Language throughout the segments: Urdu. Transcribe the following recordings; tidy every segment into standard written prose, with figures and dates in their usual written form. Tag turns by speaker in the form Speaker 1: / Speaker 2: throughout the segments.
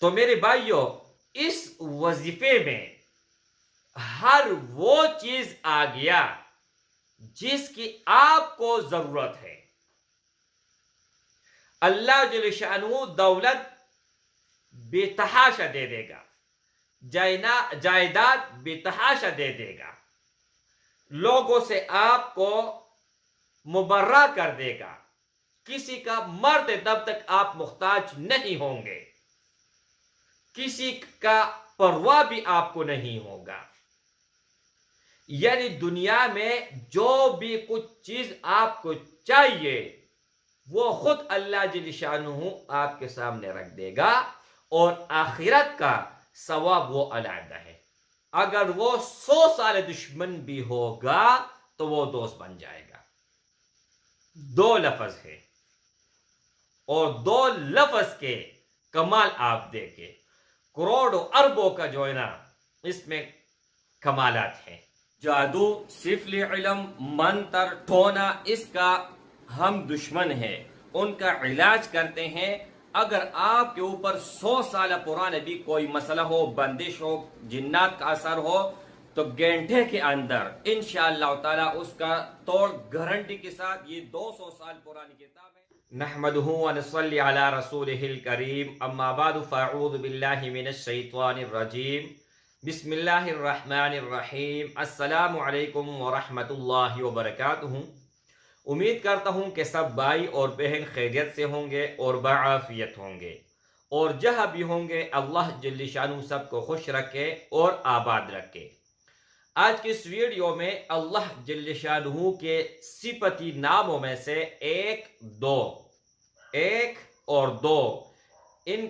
Speaker 1: تو میرے بھائیوں، اس وظیفے میں ہر وہ چیز آ گیا جس کی آپ کو ضرورت ہے۔ اللہ جل شانہ دولت بے تحاشا دے دے گا، جائیداد بے تحاشا دے دے گا، لوگوں سے آپ کو مبرہ کر دے گا، کسی کا مرتے تب تک آپ محتاج نہیں ہوں گے، کسی کا پرواہ بھی آپ کو نہیں ہوگا۔ یعنی دنیا میں جو بھی کچھ چیز آپ کو چاہیے وہ خود اللہ جل شانہ آپ کے سامنے رکھ دے گا، اور آخرت کا ثواب وہ علیحدہ ہے۔ اگر وہ 100 سال دشمن بھی ہوگا تو وہ دوست بن جائے گا۔ 2 لفظ ہے، اور 2 لفظ کے کمال آپ دیکھیں، کروڑوں اربوں کا جو ہے نا اس میں کمالات ہیں۔ جادو، سفل علم، منتر، ٹھونا، اس کا ہم دشمن ہیں، ان کا علاج کرتے ہیں۔ اگر آپ کے اوپر 100 سال پرانے بھی کوئی مسئلہ ہو، بندش ہو، جنات کا اثر ہو، تو گھنٹے کے اندر انشاءاللہ تعالی اس کا توڑ گارنٹی کے ساتھ۔ یہ 200 سال پرانی کتاب ہے۔ نحمدہ ونصلی علی رسولہ الکریم، اما بعد فاعوذ باللہ من الشیطان الرجیم، بسم اللہ الرحمن الرحیم۔ السلام علیکم ورحمۃ اللہ وبرکاتہ۔ امید کرتا ہوں کہ سب بھائی اور بہن خیریت سے ہوں گے اور بعافیت ہوں گے، اور جہاں بھی ہوں گے اللہ جل شانہ سب کو خوش رکھے اور آباد رکھے۔ آج کی اس ویڈیو میں اللہ جل شانہ کے صفتی ناموں میں سے ایک اور دو ان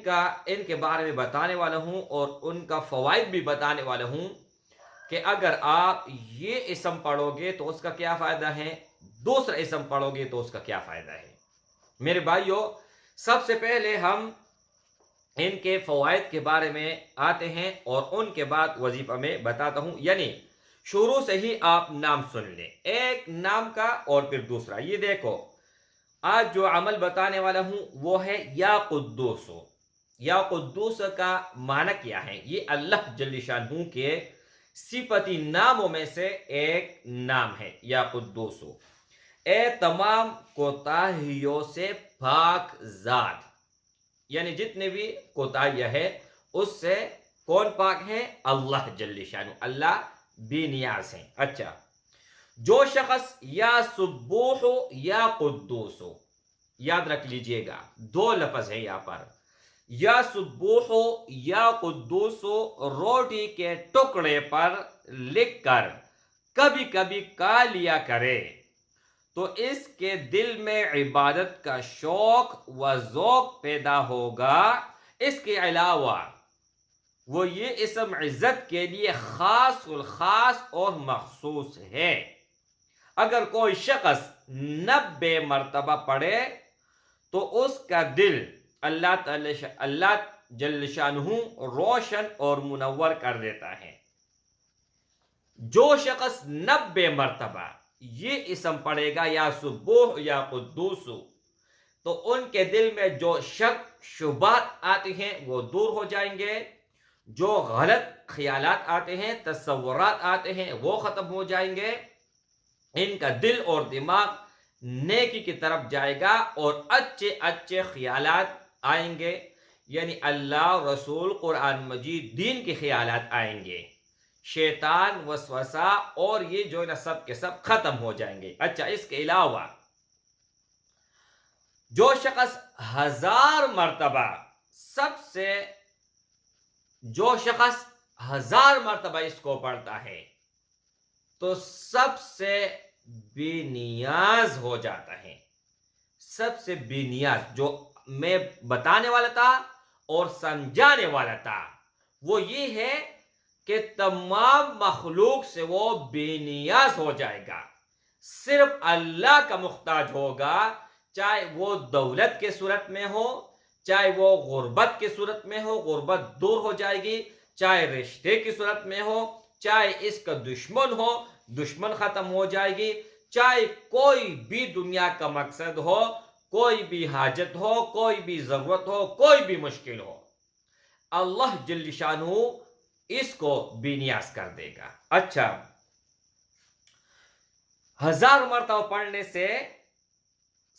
Speaker 1: کے بارے میں بتانے والا ہوں، اور ان کا فوائد بھی بتانے والا ہوں کہ اگر آپ یہ اسم پڑھو گے تو اس کا کیا فائدہ ہے، دوسرا اسم پڑھو گے تو اس کا کیا فائدہ ہے۔ میرے بھائیوں، سب سے پہلے ہم ان کے فوائد کے بارے میں آتے ہیں، اور ان کے بعد وظیفہ میں بتاتا ہوں۔ یعنی شروع سے ہی آپ نام سن لیں، ایک نام کا اور پھر دوسرا۔ یہ دیکھو، آج جو عمل بتانے والا ہوں وہ ہے یا قدوس۔ یا قدوس کا معنی کیا ہے؟ یہ اللہ جل شانہ کے صفتی ناموں میں سے ایک نام ہے، یا قدوس۔ اے تمام کوتاہیوں سے پاک ذات، یعنی جتنے بھی کوتاہیاں ہے اس سے کون پاک ہے؟ اللہ جل شانہ، اللہ بے نیاز ہیں۔ اچھا، جو شخص یا سبوح یا قدوس، یاد رکھ لیجئے گا 2 لفظ ہے یہاں پر، یا سبوح یا قدوس، روٹی کے ٹکڑے پر لکھ کر کبھی کبھی کھا لیا کرے تو اس کے دل میں عبادت کا شوق و ذوق پیدا ہوگا۔ اس کے علاوہ وہ یہ اسم عزت کے لیے خاص الخاص اور مخصوص ہے۔ اگر کوئی شخص 90 مرتبہ پڑھے تو اس کا دل اللہ جل شانہ روشن اور منور کر دیتا ہے۔ جو شخص 90 مرتبہ یہ اسم پڑھے گا، یا سبوح یا قدوس، تو ان کے دل میں جو شک شبہات آتے ہیں وہ دور ہو جائیں گے، جو غلط خیالات آتے ہیں، تصورات آتے ہیں، وہ ختم ہو جائیں گے، ان کا دل اور دماغ نیکی کی طرف جائے گا، اور اچھے اچھے خیالات آئیں گے، یعنی اللہ، رسول، قرآن مجید، دین کے خیالات آئیں گے، شیطان، وسوسہ اور یہ جو ہے سب کے سب ختم ہو جائیں گے۔ اچھا، اس کے علاوہ جو شخص 1000 مرتبہ جو شخص 1000 مرتبہ اس کو پڑھتا ہے تو سب سے بے نیاز ہو جاتا ہے۔ سب سے بے نیاز، جو میں بتانے والا تھا اور سمجھانے والا تھا، وہ یہ ہے کہ تمام مخلوق سے وہ بے نیاز ہو جائے گا، صرف اللہ کا محتاج ہوگا، چاہے وہ دولت کے صورت میں ہو، چاہے وہ غربت کی صورت میں ہو، غربت دور ہو جائے گی، چاہے رشتے کی صورت میں ہو، چاہے اس کا دشمن ہو، دشمن ختم ہو جائے گی، چاہے کوئی بھی دنیا کا مقصد ہو، کوئی بھی حاجت ہو، کوئی بھی ضرورت ہو، کوئی بھی مشکل ہو، اللہ جل شانہ اس کو بے نیاز کر دے گا. اچھا، 1000 مرتبہ پڑھنے سے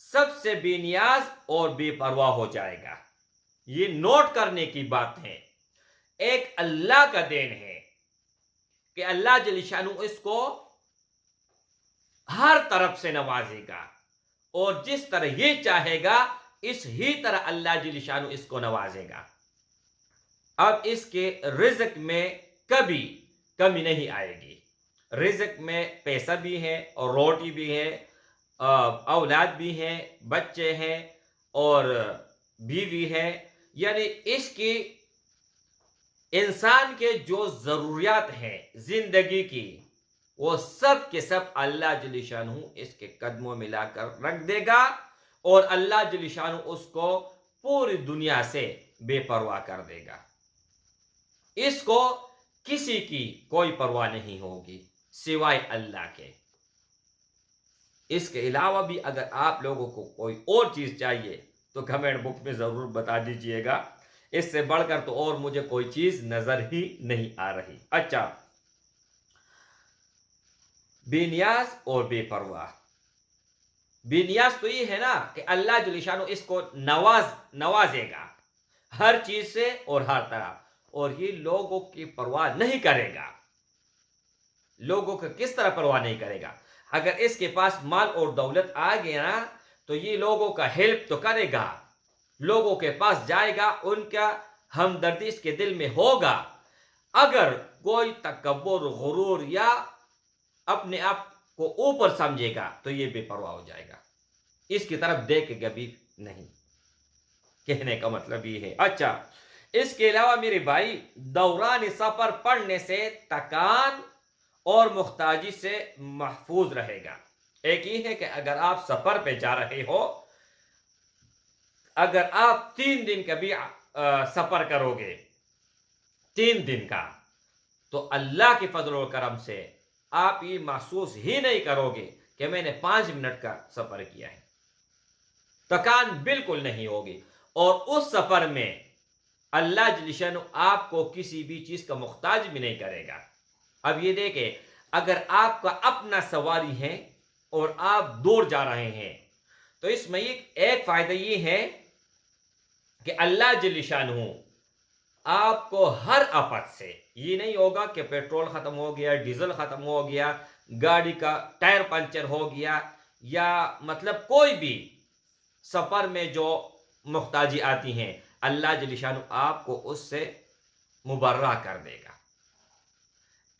Speaker 1: سب سے بے نیاز اور بے پرواہ ہو جائے گا. یہ نوٹ کرنے کی بات ہے. ایک اللہ کا دین ہے کہ اللہ جل شانہ اس کو ہر طرف سے نوازے گا، اور جس طرح یہ چاہے گا اس ہی طرح اللہ جل شانہ اس کو نوازے گا. اب اس کے رزق میں کبھی کمی نہیں آئے گی. رزق میں پیسہ بھی ہے اور روٹی بھی ہے، اولاد بھی ہیں، بچے ہیں اور بیوی ہے. یعنی اس کی انسان کے جو ضروریات ہیں زندگی کی، وہ سب کے سب اللہ جل شانہ اس کے قدموں میں لا کر رکھ دے گا، اور اللہ جل شانہ اس کو پوری دنیا سے بے پرواہ کر دے گا. اس کو کسی کی کوئی پرواہ نہیں ہوگی سوائے اللہ کے. اس کے علاوہ بھی اگر آپ لوگوں کو کوئی اور چیز چاہیے تو کمنٹ بک میں ضرور بتا دیجئے گا. اس سے بڑھ کر تو اور مجھے کوئی چیز نظر ہی نہیں آ رہی. اچھا، بے نیاز اور بے پرواہ. بے نیاز تو یہ ہے نا کہ اللہ جل شانہ اس کو نوازے گا ہر چیز سے اور ہر طرح، اور یہ لوگوں کی پرواہ نہیں کرے گا. لوگوں کا کس طرح پرواہ نہیں کرے گا؟ اگر اس کے پاس مال اور دولت آ گیا نا تو یہ لوگوں کا ہیلپ تو کرے گا، لوگوں کے پاس جائے گا، ان کا ہمدردی اس کے دل میں ہوگا. اگر کوئی تکبر، غرور یا اپنے آپ کو اوپر سمجھے گا تو یہ بے پرواہ ہو جائے گا، اس کی طرف دیکھے گا بھی نہیں. کہنے کا مطلب یہ ہے. اچھا، اس کے علاوہ میرے بھائی، دوران سفر پڑھنے سے تکان اور محتاجی سے محفوظ رہے گا. ایک یہ ہے کہ اگر آپ سفر پہ جا رہے ہو، اگر آپ 3 دن کا بھی سفر کرو گے، 3 دن کا، تو اللہ کے فضل و کرم سے آپ یہ محسوس ہی نہیں کرو گے کہ میں نے 5 منٹ کا سفر کیا ہے. تکان بالکل نہیں ہوگی، اور اس سفر میں اللہ جل شانہ آپ کو کسی بھی چیز کا محتاج بھی نہیں کرے گا. اب یہ دیکھیں، اگر آپ کا اپنا سواری ہے اور آپ دور جا رہے ہیں تو اس میں ایک فائدہ یہ ہے کہ اللہ جل شانہ آپ کو ہر آفت سے، یہ نہیں ہوگا کہ پیٹرول ختم ہو گیا، ڈیزل ختم ہو گیا، گاڑی کا ٹائر پنچر ہو گیا، یا مطلب کوئی بھی سفر میں جو محتاجی آتی ہیں، اللہ جل شانہ آپ کو اس سے مبرہ کر دے گا.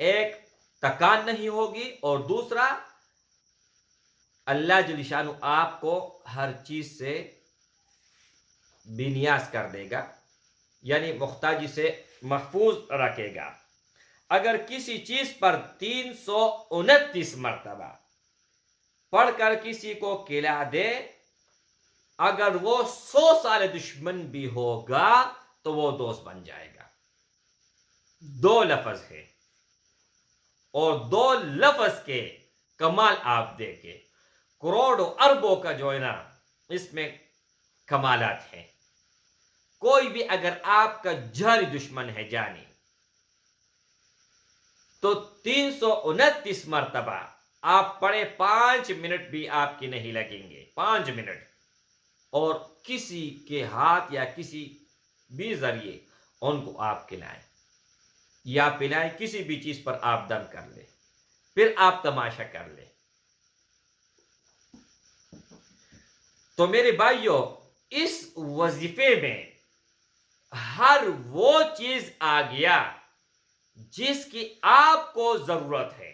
Speaker 1: ایک تکان نہیں ہوگی، اور دوسرا اللہ جل شانہ آپ کو ہر چیز سے بے نیاز کر دے گا، یعنی محتاجی سے محفوظ رکھے گا. اگر کسی چیز پر 329 مرتبہ پڑھ کر کسی کو کھلا دے، اگر وہ 100 سال دشمن بھی ہوگا تو وہ دوست بن جائے گا. 2 لفظ ہے، اور 2 لفظ کے کمال آپ دیکھیں. کروڑوں اربوں کا جو ہے نا اس میں کمالات ہیں. کوئی بھی اگر آپ کا جانی دشمن ہے، جانی، تو 329 مرتبہ آپ پڑھے، 5 منٹ بھی آپ کے نہیں لگیں گے. 5 منٹ، اور کسی کے ہاتھ یا کسی بھی ذریعے ان کو آپ کھلائیں یا پلائیں، کسی بھی چیز پر آپ دم کر لیں، پھر آپ تماشا کر لیں. تو میرے بھائیوں، اس وظیفے میں ہر وہ چیز آ گیا جس کی آپ کو ضرورت ہے.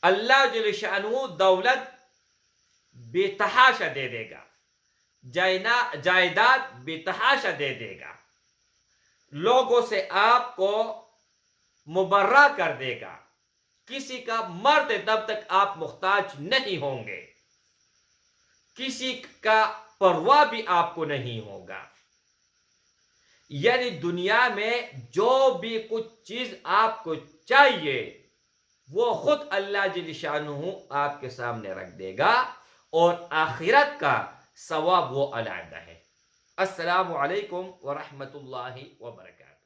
Speaker 1: اللہ جل شانہ دولت بے تحاشا دے دے گا، جائیداد بے تحاشا دے دے گا، لوگوں سے آپ کو مبرہ کر دے گا. کسی کا مرتے دب تک آپ محتاج نہیں ہوں گے، کسی کا پرواہ بھی آپ کو نہیں ہوگا. یعنی دنیا میں جو بھی کچھ چیز آپ کو چاہیے وہ خود اللہ جل شانہ آپ کے سامنے رکھ دے گا، اور آخرت کا ثواب وہ علیحدہ ہے. السلام علیکم ورحمۃ اللہ وبرکاتہ.